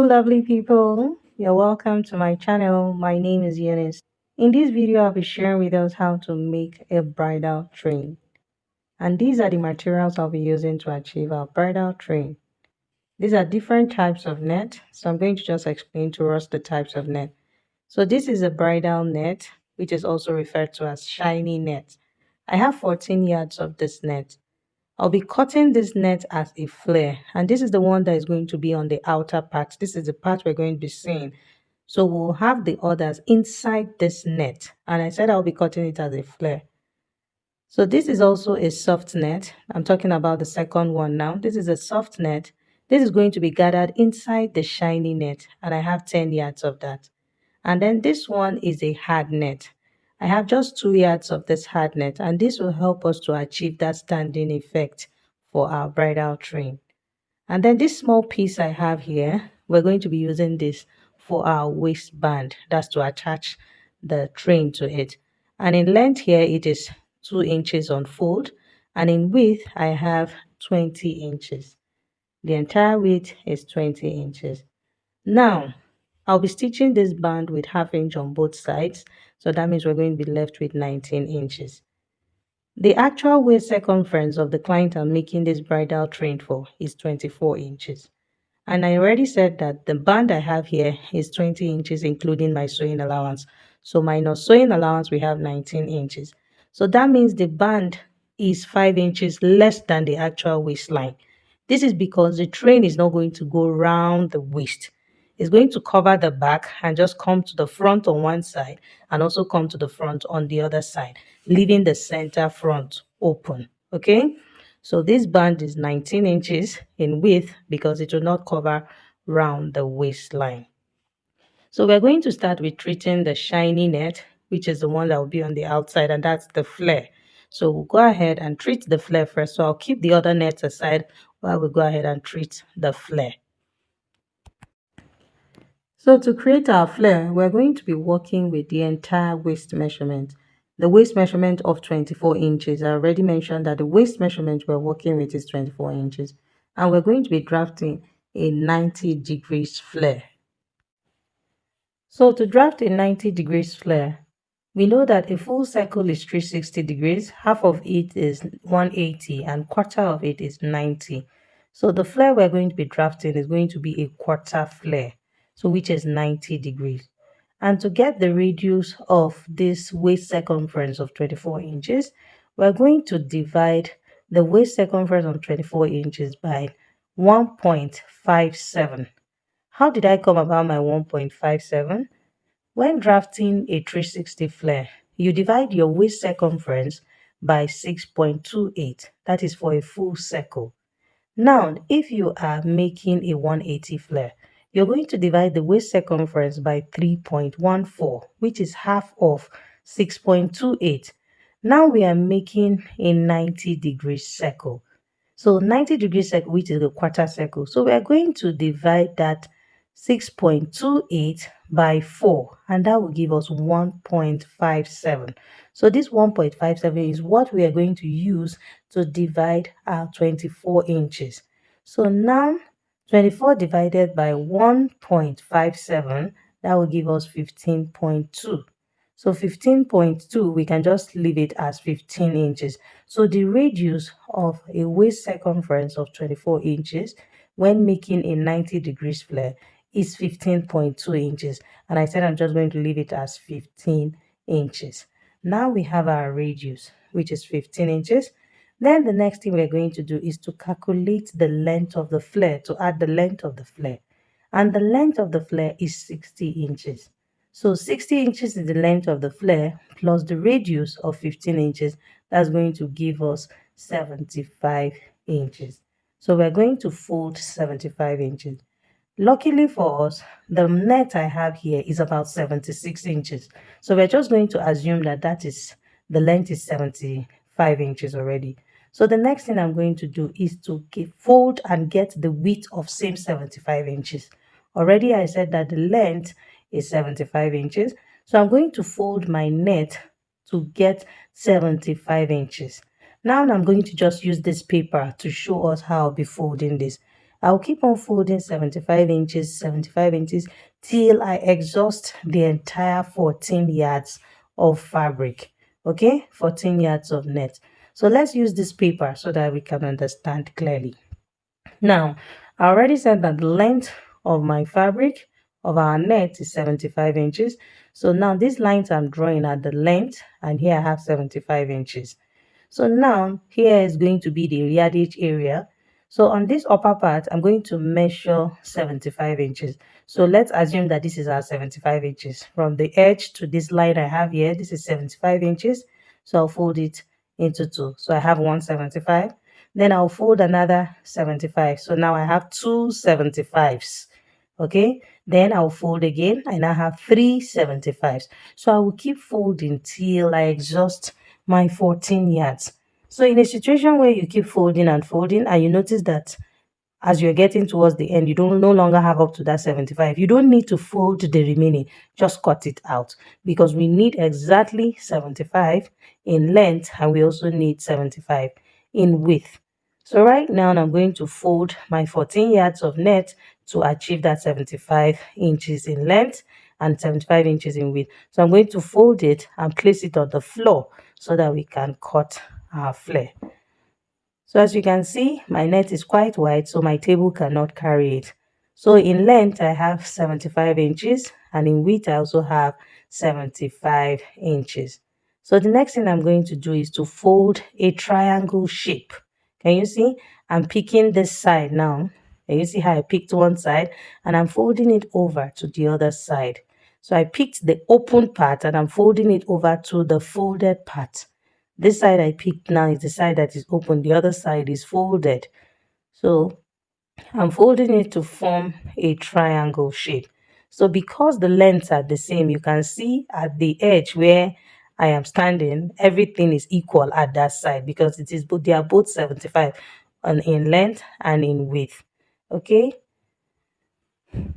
Lovely people. You're welcome to my channel. My name is Eunice. In this video, I'll be sharing with us how to make a bridal train. And these are the materials I'll be using to achieve our bridal train. These are different types of net. So I'm going to just explain to us the types of net. So this is a bridal net, which is also referred to as shiny net. I have 14 yards of this net. I'll be cutting this net as a flare, and this is the one that is going to be on the outer part. This is the part we're going to be seeing. So we'll have the others inside this net, and I said I'll be cutting it as a flare. So this is also a soft net. I'm talking about the second one now. This is a soft net. This is going to be gathered inside the shiny net, and I have 10 yards of that. And then this one is a hard net. I have just 2 yards of this hard net, and this will help us to achieve that standing effect for our bridal train. And then this small piece I have here, we're going to be using this for our waistband. That's to attach the train to it. And in length here, it is 2 inches on fold. And in width, I have 20 inches. The entire width is 20 inches. Now, I'll be stitching this band with 1/2 inch on both sides. So that means we're going to be left with 19 inches. The actual waist circumference of the client I'm making this bridal train for is 24 inches. And I already said that the band I have here is 20 inches, including my sewing allowance. So minus sewing allowance, we have 19 inches. So that means the band is 5 inches less than the actual waistline. This is because the train is not going to go round the waist. It's going to cover the back and just come to the front on one side and also come to the front on the other side, leaving the center front open. Okay? So this band is 19 inches in width because it will not cover round the waistline. So we're going to start with treating the shiny net, which is the one that will be on the outside, and that's the flare. So we'll go ahead and treat the flare first. So I'll keep the other nets aside while we go ahead and treat the flare. So to create our flare, we're going to be working with the entire waist measurement. The waist measurement of 24 inches. I already mentioned that the waist measurement we're working with is 24 inches. And we're going to be drafting a 90 degrees flare. So to draft a 90 degrees flare, we know that a full circle is 360 degrees, half of it is 180, and quarter of it is 90. So the flare we're going to be drafting is going to be a quarter flare, so which is 90 degrees. And to get the radius of this waist circumference of 24 inches, we're going to divide the waist circumference of 24 inches by 1.57. How did I come about my 1.57? When drafting a 360 flare, you divide your waist circumference by 6.28. That is for a full circle. Now, if you are making a 180 flare, you're going to divide the waist circumference by 3.14, which is half of 6.28. Now we are making a 90 degrees circle. So 90 degrees circle, which is a quarter circle. So we are going to divide that 6.28 by 4, and that will give us 1.57. So this 1.57 is what we are going to use to divide our 24 inches. So now 24 divided by 1.57, that will give us 15.2. So 15.2, we can just leave it as 15 inches. So the radius of a waist circumference of 24 inches when making a 90 degrees flare is 15.2 inches. And I said I'm just going to leave it as 15 inches. Now we have our radius, which is 15 inches. Then the next thing we're going to do is to calculate the length of the flare, to add the length of the flare. And the length of the flare is 60 inches. So 60 inches is the length of the flare plus the radius of 15 inches. That's going to give us 75 inches. So we're going to fold 75 inches. Luckily for us, the net I have here is about 76 inches. So we're just going to assume that the length is 75 inches already. So the next thing I'm going to do is to fold and get the width of same 75 inches. Already I said that the length is 75 inches. So I'm going to fold my net to get 75 inches. Now I'm going to just use this paper to show us how I'll be folding this. I'll keep on folding 75 inches till I exhaust the entire 14 yards of fabric. Okay, 14 yards of net. So let's use this paper so that we can understand clearly. Now, I already said that the length of my fabric of our net is 75 inches. So now these lines I'm drawing at the length, and here I have 75 inches. So now here is going to be the yardage area. So on this upper part, I'm going to measure 75 inches. So let's assume that this is our 75 inches. From the edge to this line I have here, this is 75 inches. So I'll fold it into two. So I have 175. Then I'll fold another 75. So now I have two 75s. Okay, then I'll fold again and I have three 75s. So I will keep folding till I exhaust my 14 yards. So in a situation where you keep folding and folding and you notice that as you're getting towards the end, you don't no longer have up to that 75. You don't need to fold the remaining, just cut it out because we need exactly 75 in length and we also need 75 in width. So right now I'm going to fold my 14 yards of net to achieve that 75 inches in length and 75 inches in width. So I'm going to fold it and place it on the floor so that we can cut our flare. So as you can see, my net is quite wide, so my table cannot carry it. So in length, I have 75 inches, and in width, I also have 75 inches. So the next thing I'm going to do is to fold a triangle shape. Can you see? I'm picking this side now. Can you see how I picked one side? And I'm folding it over to the other side. So I picked the open part and I'm folding it over to the folded part. This side I picked now is the side that is open. The other side is folded. So I'm folding it to form a triangle shape. So because the lengths are the same, you can see at the edge where I am standing, everything is equal at that side because it is both, they are both 75 in length and in width. Okay.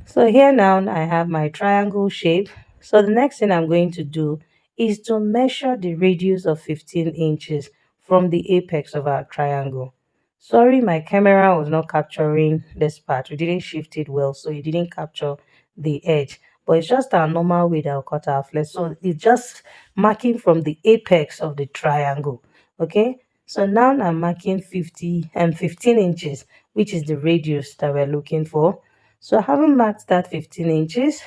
So here now I have my triangle shape. So the next thing I'm going to do is to measure the radius of 15 inches from the apex of our triangle. Sorry, my camera was not capturing this part. We didn't shift it well, so it didn't capture the edge. But it's just our normal way that I'll cut our flesh. So it's just marking from the apex of the triangle. Okay. So now I'm marking 50 and 15 inches, which is the radius that we're looking for. So having marked that 15 inches,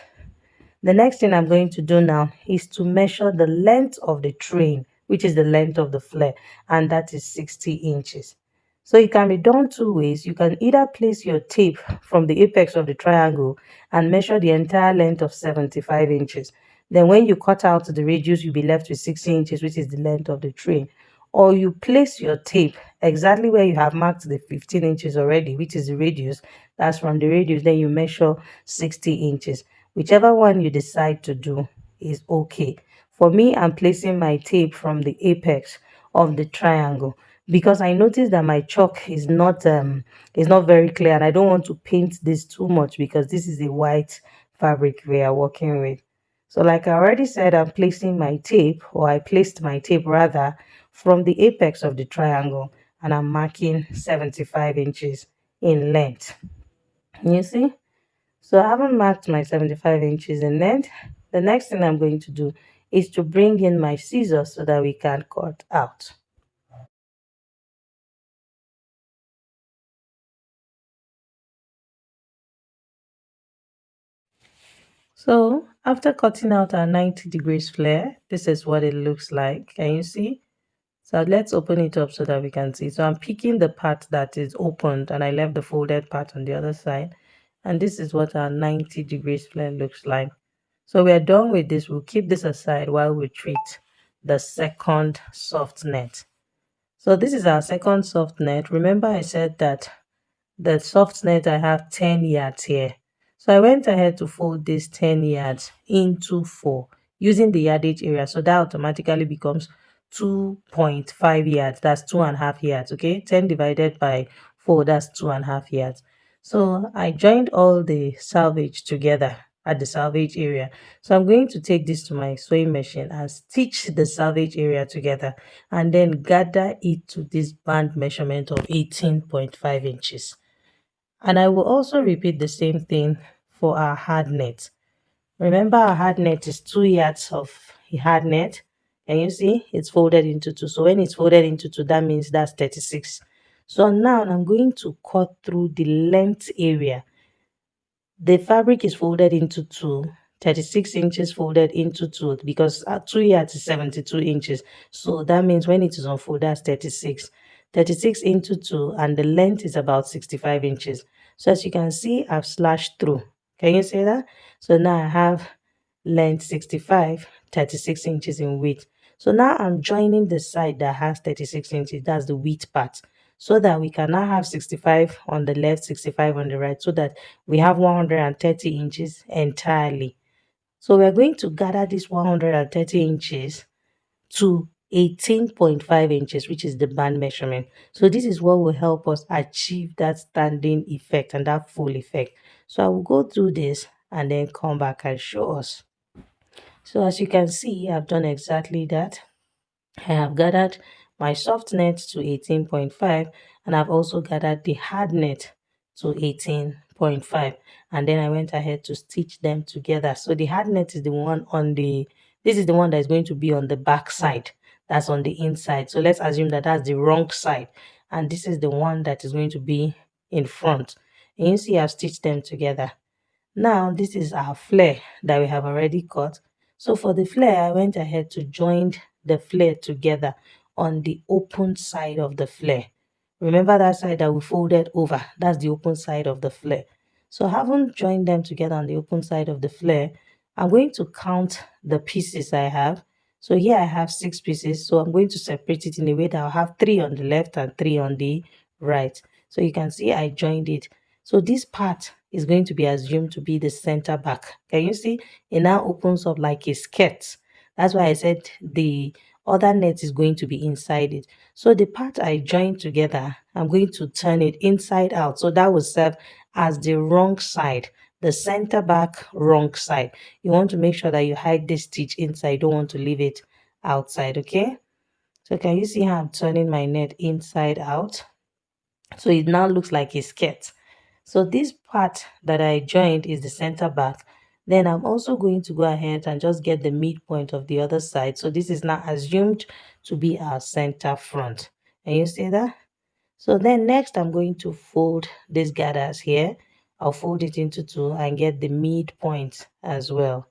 the next thing I'm going to do now is to measure the length of the train, which is the length of the flare, and that is 60 inches. So it can be done two ways. You can either place your tape from the apex of the triangle and measure the entire length of 75 inches. Then when you cut out the radius, you'll be left with 60 inches, which is the length of the train. Or you place your tape exactly where you have marked the 15 inches already, which is the radius. That's from the radius, then you measure 60 inches. Whichever one you decide to do is okay. For me, I'm placing my tape from the apex of the triangle because I noticed that my chalk is not very clear and I don't want to paint this too much because this is a white fabric we are working with. So like I already said, I'm placing my tape, or I placed my tape rather, from the apex of the triangle, and I'm marking 75 inches in length. You see? So I haven't marked my 75 inches in length. The next thing I'm going to do is to bring in my scissors so that we can cut out. So after cutting out our 90 degrees flare, this is what it looks like. Can you see? So let's open it up so that we can see. So I'm picking the part that is opened and I left the folded part on the other side. And this is what our 90 degrees flare looks like. So we're done with this. We'll keep this aside while we treat the second soft net. So this is our second soft net. Remember I said that the soft net I have 10 yards here. So I went ahead to fold this 10 yards into 4 using the yardage area. So that automatically becomes 2.5 yards. That's 2.5 yards. Okay. 10 divided by 4, that's 2.5 yards. So I joined all the salvage together at the salvage area. So I'm going to take this to my sewing machine and stitch the salvage area together and then gather it to this band measurement of 18.5 inches. And I will also repeat the same thing for our hard net. Remember, our hard net is 2 yards of a hard net. Can you see? It's folded into two. So when it's folded into two, that means that's 36. So now I'm going to cut through the length area. The fabric is folded into two, 36 inches folded into two, because 2 yards is 72 inches. So that means when it is unfolded, that's 36. 36 into 2, and the length is about 65 inches. So as you can see, I've slashed through. Can you see that? So now I have length 65, 36 inches in width. So now I'm joining the side that has 36 inches, that's the width part, so that we can now have 65 on the left, 65 on the right, so that we have 130 inches entirely. So we're going to gather this 130 inches to 18.5 inches, which is the band measurement. So this is what will help us achieve that standing effect and that full effect. So I will go through this and then come back and show us. So as you can see, I've done exactly that. I have gathered my soft net to 18.5, and I've also gathered the hard net to 18.5, and then I went ahead to stitch them together. So the hard net is the one on the, this is the one that is going to be on the back side, that's on the inside. So let's assume that that's the wrong side, and this is the one that is going to be in front. And you see I've stitched them together. Now, this is our flare that we have already cut. So for the flare, I went ahead to join the flare together on the open side of the flare. Remember that side that we folded over? That's the open side of the flare. So having joined them together on the open side of the flare, I'm going to count the pieces I have. So here I have 6 pieces. So I'm going to separate it in a way that I'll have 3 on the left and 3 on the right. So you can see I joined it. So this part is going to be assumed to be the center back. Can you see? It now opens up like a skirt. That's why I said the other net is going to be inside it. So the part I joined together, I'm going to turn it inside out. So that will serve as the wrong side, the center back wrong side. You want to make sure that you hide this stitch inside. You don't want to leave it outside, okay? So can you see how I'm turning my net inside out? So it now looks like a skirt. So this part that I joined is the center back. Then I'm also going to go ahead and just get the midpoint of the other side. So this is now assumed to be our center front. And you see that? So then next I'm going to fold these gathers here. I'll fold it into two and get the midpoint as well.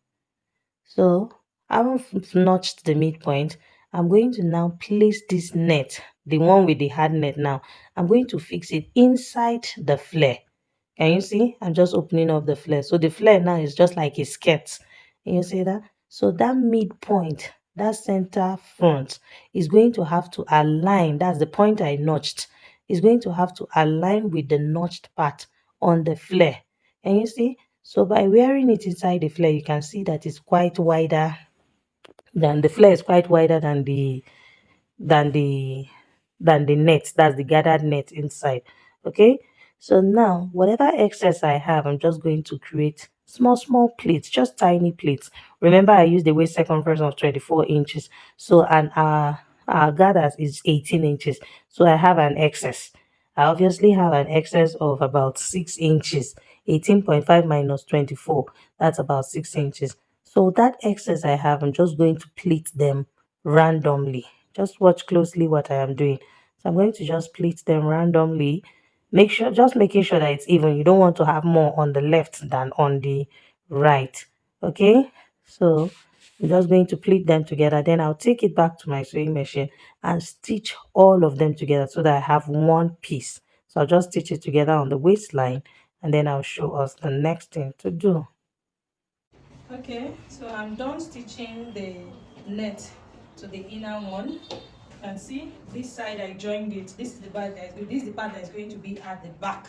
So I've notched the midpoint. I'm going to now place this net, the one with the hard net now. I'm going to fix it inside the flare. Can you see? I'm just opening up the flare. So the flare now is just like a skirt. Can you see that? So that midpoint, that center front, is going to have to align. That's the point I notched. Is going to have to align with the notched part on the flare. Can you see? So by wearing it inside the flare, you can see that it's quite wider than the flare is quite wider than than the the net. That's the gathered net inside. Okay, so now whatever excess I have, I'm just going to create small pleats, just tiny pleats. Remember I used the waist circumference of 24 inches, so and our gathers is 18 inches, so I have an excess. I obviously have an excess of about 6 inches. 18.5 minus 24, that's about 6 inches. So that excess I have, I'm just going to pleat them randomly. Just watch closely what I am doing. So I'm going to just pleat them randomly. Make sure, just making sure that it's even. You don't want to have more on the left than on the right. Okay, so I'm just going to pleat them together. Then I'll take it back to my sewing machine and stitch all of them together so that I have one piece. So I'll just stitch it together on the waistline, and then I'll show us the next thing to do. Okay, so I'm done stitching the net to the inner one. You can see this side I joined it. This is the part that is going to be at the back.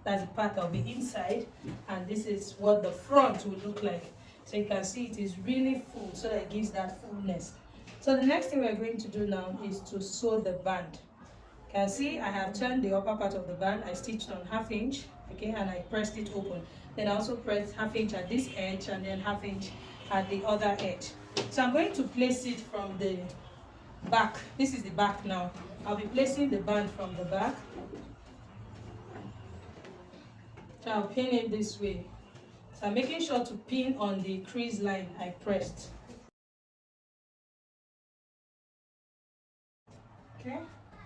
That's the part that will be inside, and this is what the front will look like. So you can see it is really full, so that it gives that fullness. So the next thing we're going to do now is to sew the band. You can see I have turned the upper part of the band. I stitched on 1/2 inch, okay, and I pressed it open. Then I also pressed 1/2 inch at this edge and then 1/2 inch at the other edge. So I'm going to place it from the back. This is the back now. I'll be placing the band from the back. So I'll pin it this way. So I'm making sure to pin on the crease line I pressed. Okay,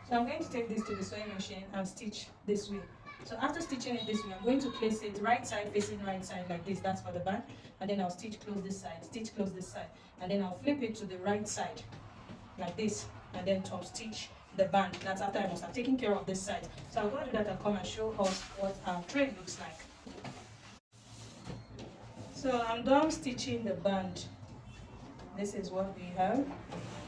so I'm going to take this to the sewing machine and stitch this way. So after stitching it this way, I'm going to place it right side facing right side like this. That's for the back. And then I'll stitch close this side, stitch close this side. And then I'll flip it to the right side like this. And then top stitch the band. That's after I must have taken care of this side. So I'll go do that and come and show us what our tray looks like. So I'm done stitching the band. This is what we have. You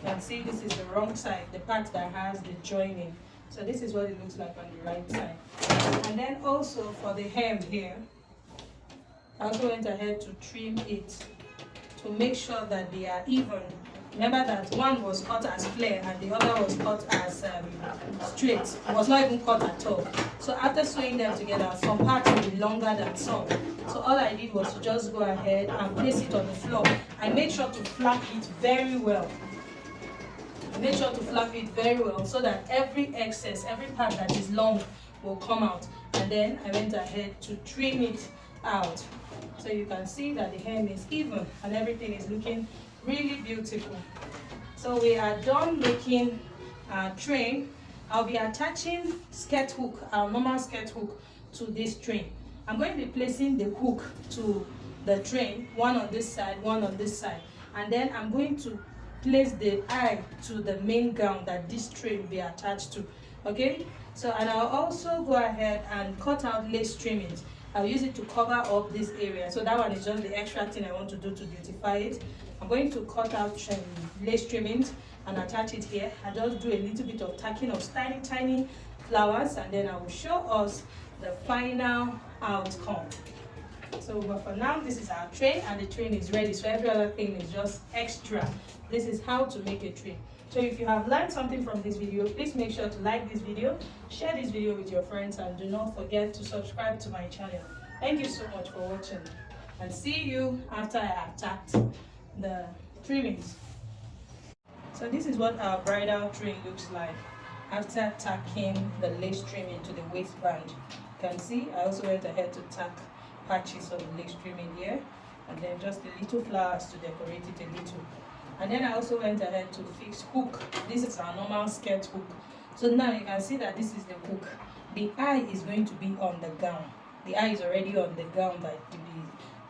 can see this is the wrong side, the part that has the joining. So this is what it looks like on the right side. And then also for the hem here, I also went ahead to trim it to make sure that they are even. Remember that one was cut as flare and the other was cut as straight. It was not even cut at all. So after sewing them together, some parts will be longer than some. So all I did was to just go ahead and place it on the floor. I made sure to flap it very well. So that every excess, every part that is long will come out. And then I went ahead to trim it out. So you can see that the hem is even and everything is looking really beautiful. So we are done making our tray. I'll be attaching skirt hook, our normal skirt hook, to this tray. I'm going to be placing the hook to the tray, one on this side, one on this side. And then I'm going to place the eye to the main gown that this tray will be attached to. Okay? So, and I'll also go ahead and cut out lace trimmings. I'll use it to cover up this area. So that one is just the extra thing I want to do to beautify it. I'm going to cut out lace trimmings and attach it here. I just do a little bit of tacking of tiny flowers, and then I will show us the final outcome. So but for now, this is our tray and the tray is ready. So every other thing is just extra. This is how to make a tray. So if you have learned something from this video, please make sure to like this video, share this video with your friends, and do not forget to subscribe to my channel. Thank you so much for watching, and see you after I have tacked the trimmings. So this is what our bridal tray looks like after tacking the lace trimming to the waistband. You can see I also went ahead to tack patches of the lace trimming here, and then just the little flowers to decorate it a little. And then I also went ahead to fix hook. This is our normal skirt hook. So now you can see that this is the hook. The eye is going to be on the gown. The eye is already on the gown that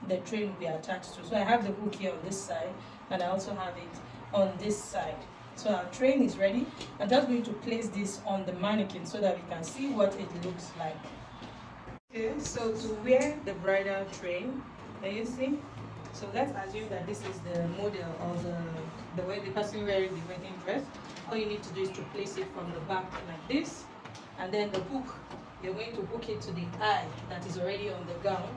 the tray will be attached to. So I have the hook here on this side, and I also have it on this side. So our train is ready. I'm just going to place this on the mannequin so that we can see what it looks like. Okay, so to wear the bridal train, can you see? So let's assume that this is the model of the way the person wearing the wedding dress. All you need to do is to place it from the back like this, and then the hook, you're going to hook it to the eye that is already on the gown,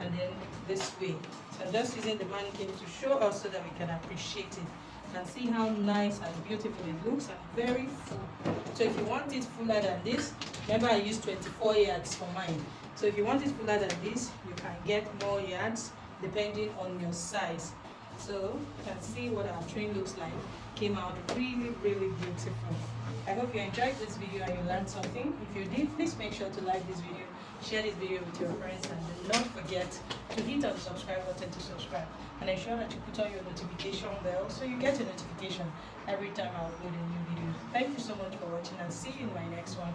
and then this way. So I'm just using the mannequin to show us so that we can appreciate it and see how nice and beautiful it looks, and very full. So if you want it fuller than this, remember I used 24 yards for mine. So if you want it fuller than this, you can get more yards depending on your size. So you can see what our train looks like. Came out really beautiful. I hope you enjoyed this video and you learned something. If you did, please make sure to like this video, share this video with your friends, and do not forget to hit on the subscribe button to subscribe, and ensure that you put on your notification bell so you get a notification every time I upload a new video. Thank you so much for watching, and see you in my next one.